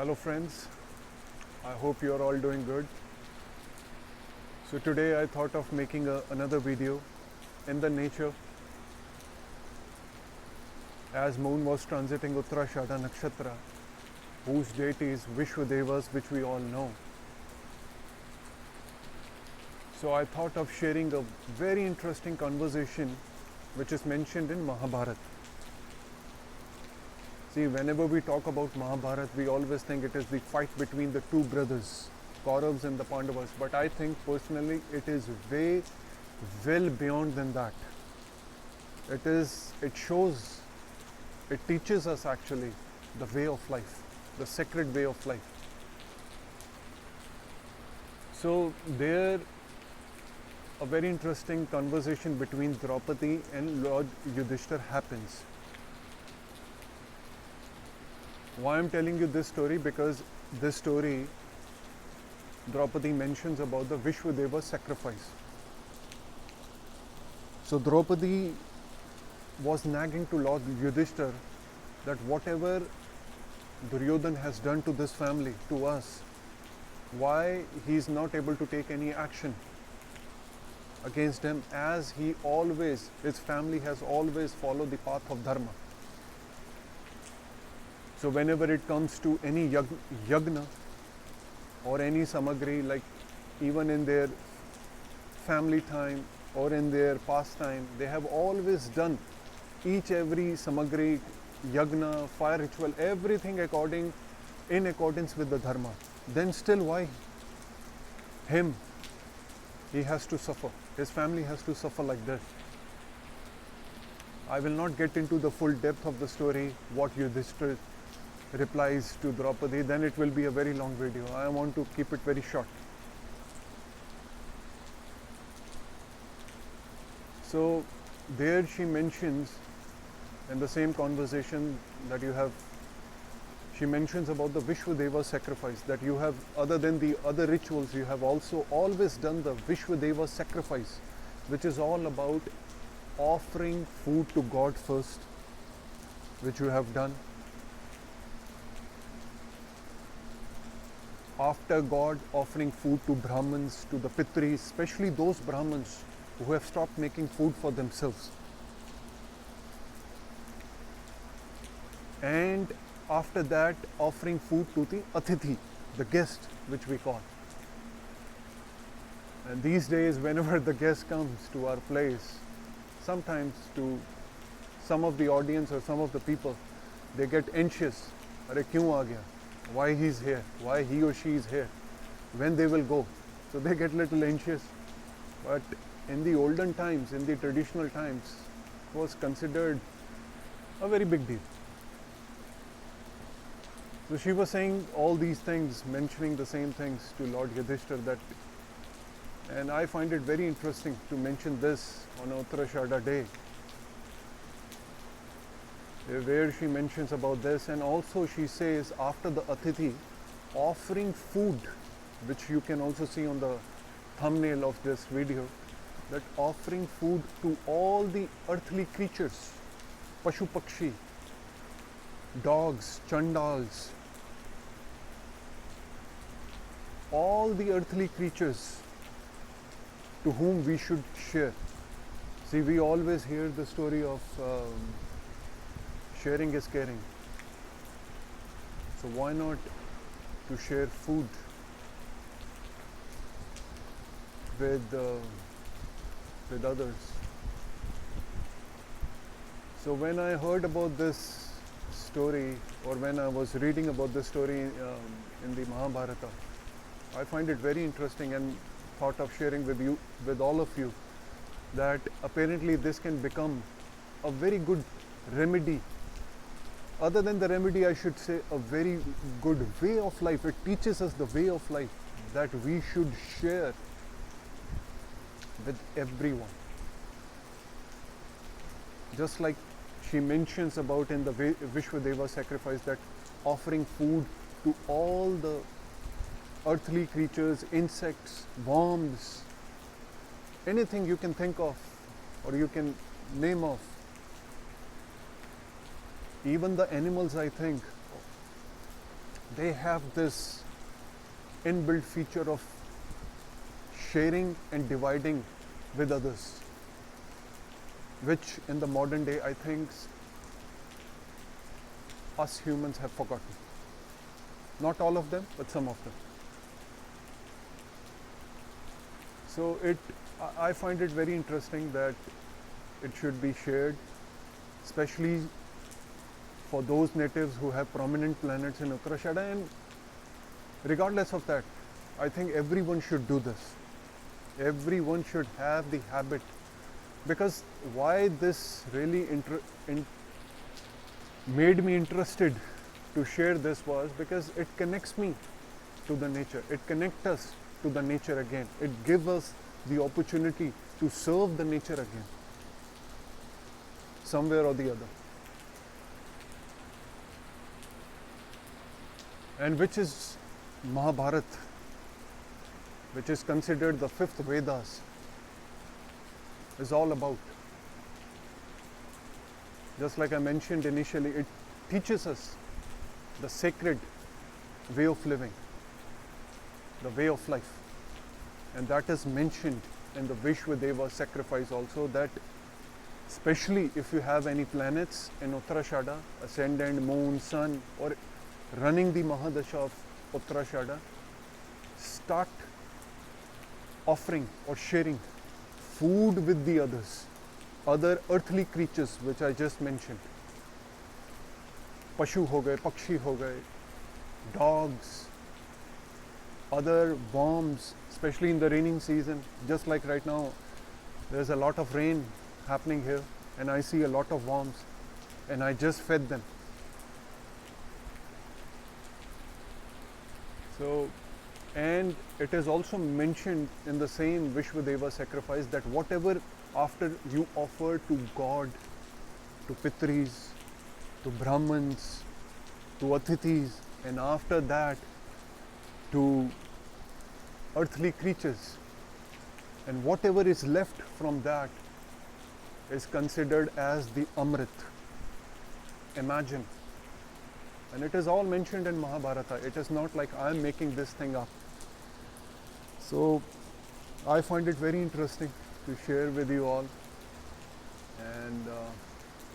Hello friends, I hope you are all doing good. So today I thought of making another video in the nature as moon was transiting UttaraAshada Nakshatra, whose deity is Vishwadevas, which we all know. So I thought of sharing a very interesting conversation which is mentioned in Mahabharata. See, whenever we talk about Mahabharata, we always think it is the fight between the two brothers, Kauravas and the Pandavas. But I think personally it is way well beyond than that. It teaches us actually the way of life, the sacred way of life. So there a very interesting conversation between Draupadi and Lord Yudhishthir happens. Why I'm telling you this story? Because this story, Draupadi mentions about the Vishwadeva sacrifice. So Draupadi was nagging to Lord Yudhishthir that whatever Duryodhan has done to this family, to us, why he is not able to take any action against him, as his family has always followed the path of dharma. So whenever it comes to any yagna or any samagri, like even in their family time or in their pastime, they have always done every samagri, yagna, fire ritual, everything in accordance with the dharma. Then still why he has to suffer, his family has to suffer like this? I will not get into the full depth of the story, what Yudhishthir replies to Draupadi, then it will be a very long video. I want to keep it very short. So there she mentions in the same conversation that you have, she mentions about the Vishwadeva sacrifice, that you have, other than the other rituals, you have also always done the Vishwadeva sacrifice, which is all about offering food to God first, which you have done. After God, offering food to Brahmins, to the Pitris, especially those Brahmins who have stopped making food for themselves. And after that, offering food to the Atithi, the guest, which we call. And these days, whenever the guest comes to our place, sometimes to some of the audience or some of the people, they get anxious. Arey, kyun aa gaya? Why he's here, why he or she is here, when they will go. So they get little anxious. But in the olden times, in the traditional times, it was considered a very big deal. So she was saying all these things, mentioning the same things to Lord Yudhishthir, and I find it very interesting to mention this on UttaraAshada day, where she mentions about this. And also she says, after the Atithi, offering food, which you can also see on the thumbnail of this video, that offering food to all the earthly creatures, Pashu Pakshi, dogs, chandals, all the earthly creatures to whom we should share. See, we always hear the story of sharing is caring. So why not to share food with others? So when I heard about this story, or when I was reading about this story in the Mahabharata, I find it very interesting and thought of sharing with all of you, that apparently this can become a very good remedy. Other than the remedy, I should say a very good way of life. It teaches us the way of life that we should share with everyone. Just like she mentions about in the Vishwadeva sacrifice, that offering food to all the earthly creatures, insects, worms, anything you can think of or you can name of. Even the animals, I think, they have this inbuilt feature of sharing and dividing with others, which in the modern day I think us humans have forgotten. Not all of them, but some of them. So I find it very interesting that it should be shared, especially for those natives who have prominent planets in UttaraAshada, and regardless of that, I think everyone should do this. Everyone should have the habit, because why this really made me interested to share this was because it connects me to the nature. It connects us to the nature again. It gives us the opportunity to serve the nature again, somewhere or the other. And which is Mahabharata, which is considered the fifth Vedas, is all about. Just like I mentioned initially, it teaches us the sacred way of living, the way of life. And that is mentioned in the Vishwadeva sacrifice also, that especially if you have any planets in UttaraAshada, ascendant, moon, sun, or running the Mahadasha of UttaraAshada, start offering or sharing food with the others, other earthly creatures which I just mentioned. Pashu ho gaye, pakshi ho gaye, dogs, other worms, especially in the raining season. Just like right now, there's a lot of rain happening here, and I see a lot of worms, and I just fed them. So, and it is also mentioned in the same Vishwadeva sacrifice that whatever after you offer to God, to Pitris, to Brahmins, to Atithis, and after that to earthly creatures, and whatever is left from that is considered as the Amrit. Imagine. And it is all mentioned in Mahabharata. It is not like I am making this thing up. So I find it very interesting to share with you all, and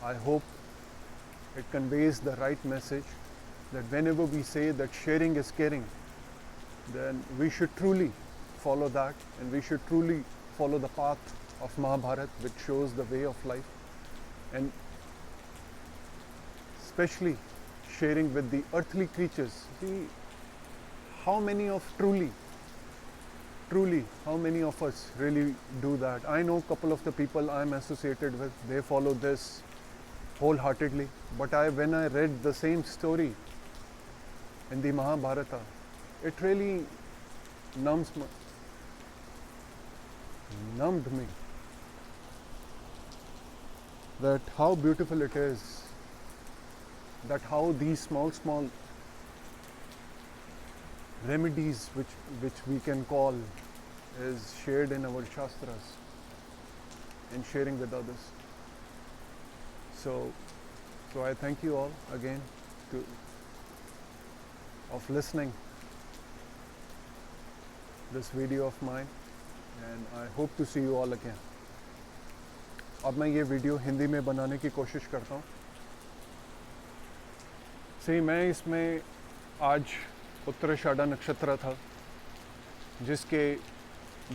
I hope it conveys the right message, that whenever we say that sharing is caring, then we should truly follow that, and we should truly follow the path of Mahabharata, which shows the way of life, and especially sharing with the earthly creatures. See, how many of how many of us really do that? I know a couple of the people I'm associated with, they follow this wholeheartedly, but when I read the same story in the Mahabharata, it really numbed me, that how beautiful it is, that how these small remedies which we can call is shared in our Shastras and sharing with others. So I thank you all again of listening this video of mine, and I hope to see you all again. अब मैं ये video Hindi में बनाने की कोशिश करता हूँ। मैं इसमें आज उत्तराषाढ़ा नक्षत्र था, जिसके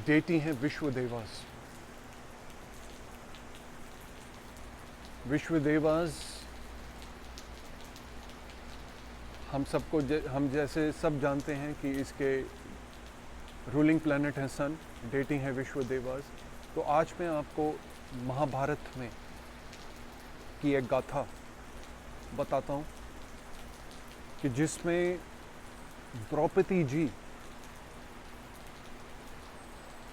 डेटी हैं विश्वदेवास। विश्वदेवास हम जैसे सब जानते हैं कि इसके रूलिंग प्लैनेट है सन, डेटिंग है विश्वदेवास। तो आज मैं आपको महाभारत में की एक गाथा बताता हूँ कि जिसमें द्रौपदी जी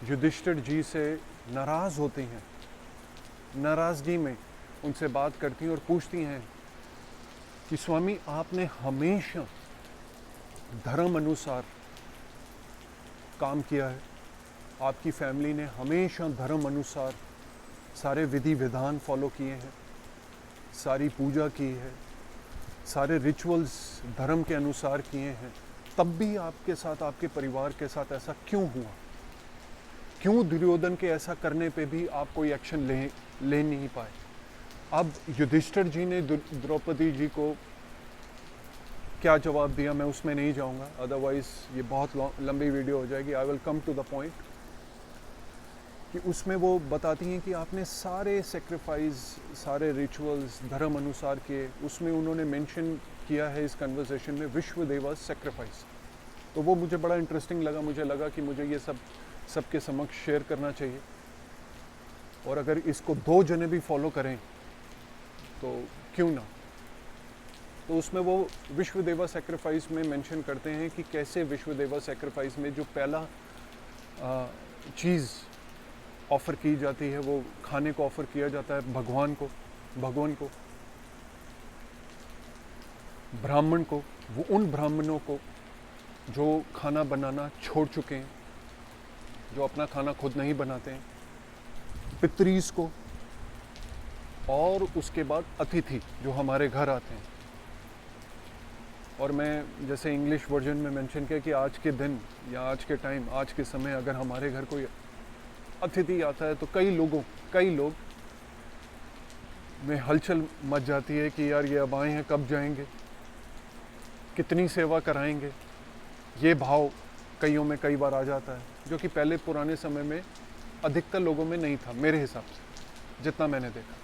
युधिष्ठिर जी से नाराज़ होती हैं, नाराज़गी में उनसे बात करती हैं और पूछती हैं कि स्वामी, आपने हमेशा धर्म अनुसार काम किया है, आपकी फैमिली ने हमेशा धर्म अनुसार सारे विधि विधान फॉलो किए हैं, सारी पूजा की है, सारे रिचुअल्स धर्म के अनुसार किए हैं, तब भी आपके साथ, आपके परिवार के साथ ऐसा क्यों हुआ? क्यों दुर्योधन के ऐसा करने पे भी आप कोई एक्शन ले नहीं पाए? अब युधिष्ठिर जी ने द्रौपदी जी को क्या जवाब दिया, मैं उसमें नहीं जाऊंगा, अदरवाइज ये बहुत लंबी वीडियो हो जाएगी। I will come to the point कि उसमें वो बताती हैं कि आपने सारे सेक्रीफाइस, सारे रिचुअल्स धर्म अनुसार किए। उसमें उन्होंने मेंशन किया है इस कन्वर्सेशन में विश्वदेवास सेक्रीफाइस। तो वो मुझे बड़ा इंटरेस्टिंग लगा। मुझे लगा कि मुझे ये सबके समक्ष शेयर करना चाहिए, और अगर इसको 2 जने भी फॉलो करें तो क्यों ना। तो उसमें वो विश्वदेवा सेक्रीफाइस में मेंशन करते हैं कि कैसे विश्वदेवा सेक्रीफाइस में जो पहला चीज़ ऑफ़र की जाती है, वो खाने को ऑफ़र किया जाता है भगवान को, ब्राह्मण को, वो उन ब्राह्मणों को जो खाना बनाना छोड़ चुके हैं, जो अपना खाना खुद नहीं बनाते हैं, पितरीस को, और उसके बाद अतिथि जो हमारे घर आते हैं। और मैं जैसे इंग्लिश वर्जन में मेंशन किया कि आज के दिन या आज के टाइम, आज के समय अगर हमारे घर कोई अतिथि आता है तो कई लोग में हलचल मच जाती है कि यार ये अब आए हैं, कब जाएंगे, कितनी सेवा कराएंगे। ये भाव कईयों में कई बार आ जाता है, जो कि पहले पुराने समय में अधिकतर लोगों में नहीं था, मेरे हिसाब से जितना मैंने देखा।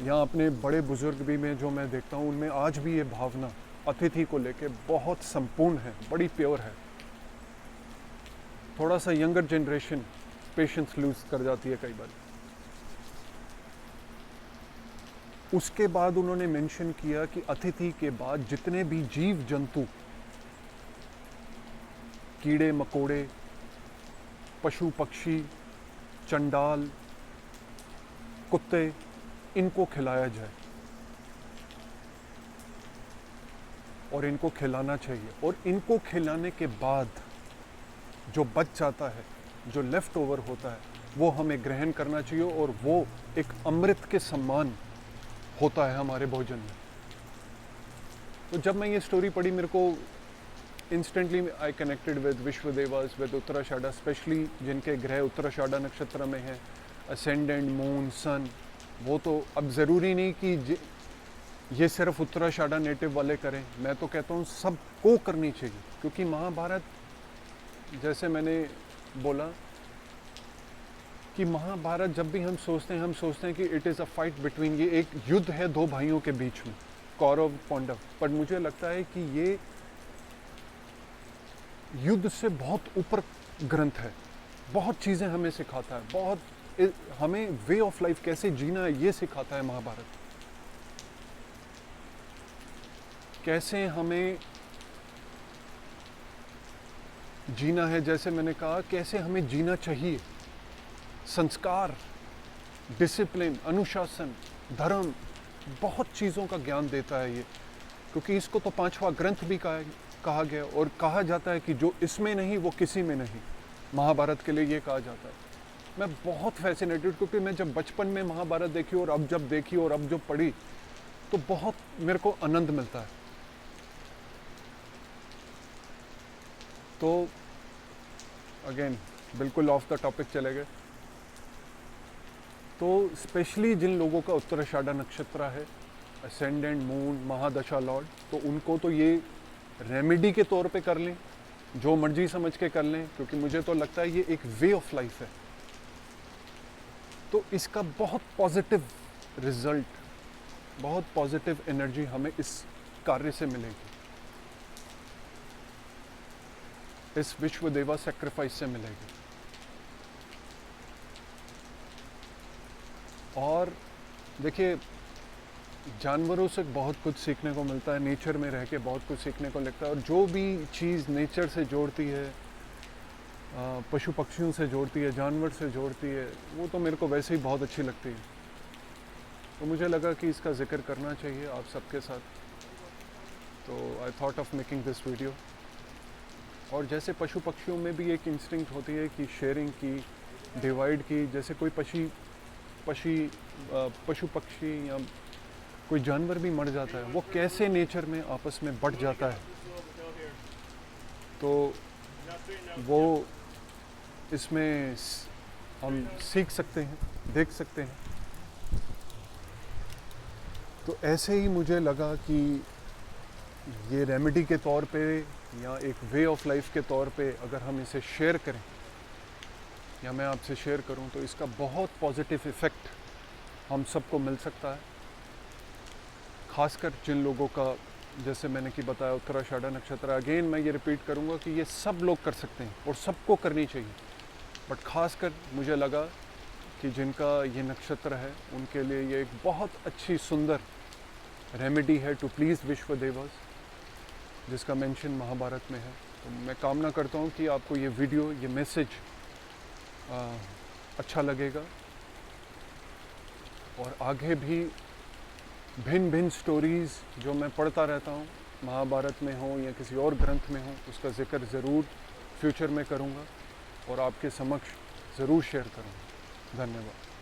यहाँ अपने बड़े बुजुर्ग भी में जो मैं देखता हूँ, उनमें आज भी ये भावना अतिथि को लेके बहुत संपूर्ण है, बड़ी प्योर है। थोड़ा सा यंगर जनरेशन पेशेंस लूज कर जाती है कई बार। उसके बाद उन्होंने मेंशन किया कि अतिथि के बाद जितने भी जीव जंतु, कीड़े मकोड़े, पशु पक्षी, चंडाल, कुत्ते, इनको खिलाया जाए और इनको खिलाना चाहिए। और इनको खिलाने के बाद जो बच जाता है, जो लेफ्ट ओवर होता है, वो हमें ग्रहण करना चाहिए, और वो एक अमृत के समान होता है हमारे भोजन में। तो जब मैं ये स्टोरी पढ़ी, मेरे को instantly I connected with Vishvadevas, with Uttarashadha, specially जिनके ग्रह उत्तराषाढ़ा नक्षत्र में हैं, असेंडेंट, मून, सन। वो तो अब ज़रूरी नहीं कि ये सिर्फ उत्तराषाढ़ा नेटिव वाले करें, मैं तो कहता हूँ सबको करनी चाहिए। क्योंकि महाभारत, जैसे मैंने बोला कि महाभारत जब भी हम सोचते हैं कि it is a fight between, ये एक युद्ध है 2 भाइयों के बीच में, कौरव पांडव। पर मुझे लगता है कि ये युद्ध से बहुत ऊपर ग्रंथ है, बहुत चीज़ें हमें सिखाता है, बहुत हमें वे ऑफ लाइफ कैसे जीना है ये सिखाता है महाभारत। कैसे हमें जीना है, जैसे मैंने कहा, कैसे हमें जीना चाहिए। संस्कार, डिसिप्लिन, अनुशासन, धर्म, बहुत चीज़ों का ज्ञान देता है ये। क्योंकि इसको तो 5वां ग्रंथ भी कहा गया, और कहा जाता है कि जो इसमें नहीं वो किसी में नहीं। महाभारत के लिए ये कहा जाता है। मैं बहुत फैसिनेटेड, क्योंकि मैं जब बचपन में महाभारत देखी और अब जब देखी और अब जो पढ़ी, तो बहुत मेरे को आनंद मिलता है। तो अगेन बिल्कुल ऑफ द टॉपिक चले गए। तो स्पेशली जिन लोगों का उत्तराषाढ़ा नक्षत्र है, असेंडेंट, मून, महादशा लॉर्ड, तो उनको तो ये रेमेडी के तौर पे कर लें, जो मर्जी समझ के कर लें, क्योंकि मुझे तो लगता है ये एक वे ऑफ लाइफ है। तो इसका बहुत पॉजिटिव रिजल्ट, बहुत पॉजिटिव एनर्जी हमें इस कार्य से मिलेगी, इस विश्वदेवा सेक्रीफाइस से मिलेगी। और देखिए, जानवरों से बहुत कुछ सीखने को मिलता है, नेचर में रह के बहुत कुछ सीखने को लगता है। और जो भी चीज़ नेचर से जोड़ती है, पशु पक्षियों से जोड़ती है, जानवर से जोड़ती है, वो तो मेरे को वैसे ही बहुत अच्छी लगती है। तो मुझे लगा कि इसका जिक्र करना चाहिए आप सबके साथ। तो I thought of making this video. और जैसे पशु पक्षियों में भी एक इंस्टिंक्ट होती है कि शेयरिंग की, डिवाइड की। जैसे कोई पशु पक्षी या कोई जानवर भी मर जाता है, वो कैसे नेचर में आपस में बट जाता है, तो वो इसमें हम सीख सकते हैं, देख सकते हैं। तो ऐसे ही मुझे लगा कि ये रेमेडी के तौर पे या एक वे ऑफ लाइफ के तौर पे अगर हम इसे शेयर करें या मैं आपसे शेयर करूं, तो इसका बहुत पॉजिटिव इफ़ेक्ट हम सबको मिल सकता है। खासकर जिन लोगों का, जैसे मैंने कि बताया, उत्तराषाढ़ा नक्षत्र, अगेन मैं ये रिपीट करूंगा कि ये सब लोग कर सकते हैं और सबको करनी चाहिए, बट खासकर मुझे लगा कि जिनका ये नक्षत्र है उनके लिए ये एक बहुत अच्छी सुंदर रेमेडी है टू प्लीज़ विश्वदेवास, जिसका मेंशन महाभारत में है। तो मैं कामना करता हूँ कि आपको ये वीडियो, ये मैसेज अच्छा लगेगा और आगे भी भिन्न भिन्न स्टोरीज़ जो मैं पढ़ता रहता हूँ, महाभारत में हो या किसी और ग्रंथ में हो, उसका जिक्र ज़रूर फ्यूचर में करूँगा और आपके समक्ष ज़रूर शेयर करूँगा। धन्यवाद।